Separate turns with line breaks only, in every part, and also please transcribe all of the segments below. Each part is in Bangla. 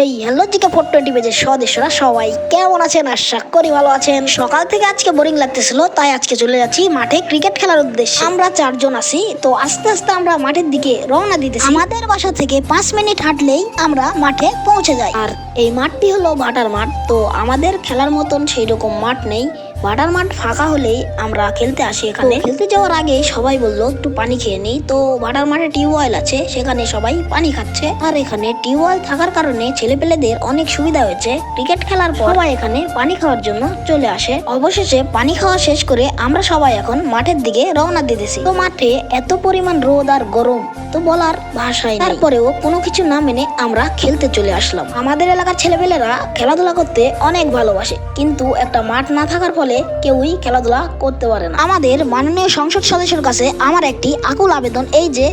এই হ্যালো জিকে 420 পেজের সদস্যরা সবাই কেমন আছেন? আশা করি ভালো আছেন। সকাল থেকে আজকে বোরিং লাগতেছিল, তাই আজকে চলে যাচ্ছি মাঠে ক্রিকেট খেলার উদ্দেশ্যে। আমরা 4 জন আছি, তো আস্তে আস্তে আমরা মাঠের দিকে রওনা দিতেছি। আমাদের বাসা থেকে 5 মিনিট হাঁটলেই আমরা মাঠে পৌঁছে যাই। আর এই মাঠটি হলো ভাটার মাঠ। তো আমাদের খেলার মতন সেই রকম মাঠ নেই। ভাটার মাঠ ফাঁকা হলেই আমরা খেলতে আসি। এখানে খেলতে যাওয়ার আগে সবাই বললো একটু পানি খেয়ে নিই। তো ভাটার মাঠে টিউবওয়েল আছে, সেখানে সবাই পানি খাচ্ছে। আর এখানে টিউবওয়েল থাকার কারণে ছেলেপেলেদের অনেক সুবিধা হয়েছে। ক্রিকেট খেলার পর সবাই এখানে পানি খাওয়ার জন্য চলে আসে। অবশেষে পানি খাওয়া শেষ করে আমরা সবাই এখন মাঠের দিকে রওনা দিতেছি। তো মাঠে এত পরিমাণ রোদ আর গরম তো বলার ভাষাই নেই। তারপরেও কোনো কিছু না মেনে আমরা খেলতে চলে আসলাম। আমাদের এলাকার ছেলেপেলেরা খেলাধুলা করতে অনেক ভালোবাসে, কিন্তু একটা মাঠ না থাকার ফলে কেউই খেলাধুলা করতে পারে না। আমাদের মাননীয় সংসদ সদস্যের কাছে আমার একটি আকুল আবেদন, এই যে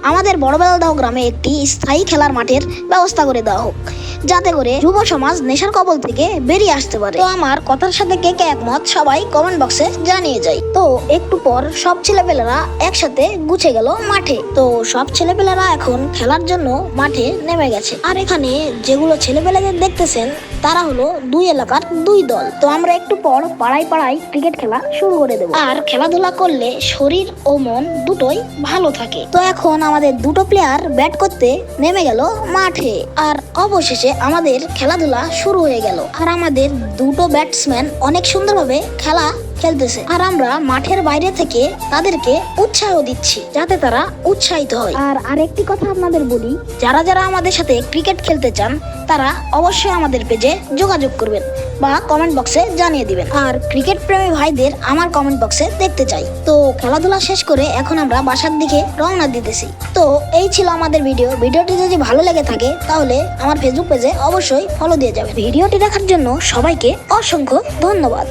আমাদের বড়বেলদাহ গ্রামে একটি স্থায়ী খেলার মাঠের ব্যবস্থা করে দেওয়া হোক, যাতে করে যুব সমাজ নেশার কবল থেকে বেরিয়ে আসতে পারে। তো আমার কথার সাথে কে কে একমত সবাই কমেন্ট বক্সে জানিয়ে যায়। তো একটু পর সব ছেলেপেলেরা একসাথে গুছে গেল মাঠে। তো সব ছেলেপেলেরা এখন খেলার জন্য মাঠে নেমে গেছে। আর এখানে যেগুলো ছেলেপেলেদের দেখতেছেন তারা হলো দুই এলাকার দুই দল। তো আমরা একটু পর পাড়ায় পাড়ায় ক্রিকেট খেলা শুরু করে দেবো। আর খেলাধুলা করলে শরীর ও মন দুটোই ভালো থাকে। তো এখন আমাদের দুটো প্লেয়ার ব্যাট করতে নেমে গেল মাঠে। আর অবশেষে আমাদের খেলাধুলা শুরু হয়ে গেল। আর আমাদের দুটো ব্যাটসম্যান অনেক সুন্দরভাবে খেলা খেলতেছে। আর আমরা মাঠের বাইরে থেকে তাদেরকে উৎসাহ দিচ্ছি, যাতে তারা উৎসাহিত হয়। আর আরেকটি কথা আপনাদের বলি, যারা যারা আমাদের সাথে ক্রিকেট খেলতে চান তারা অবশ্যই আমাদের পেজে যোগাযোগ করবেন বা কমেন্ট বক্সে জানিয়ে দিবেন। আর ক্রিকেট প্রেমী ভাইদের আমার কমেন্ট বক্সে দেখতে চাই। তো খেলাধুলা শেষ করে এখন আমরা বাসার দিকে রওনা দিতেছি। তো এই ছিল আমাদের ভিডিওটি যদি ভালো লেগে থাকে তাহলে আমার ফেসবুক পেজে অবশ্যই ফলো দিয়ে যাবেন। ভিডিওটি দেখার জন্য সবাইকে অসংখ্য ধন্যবাদ।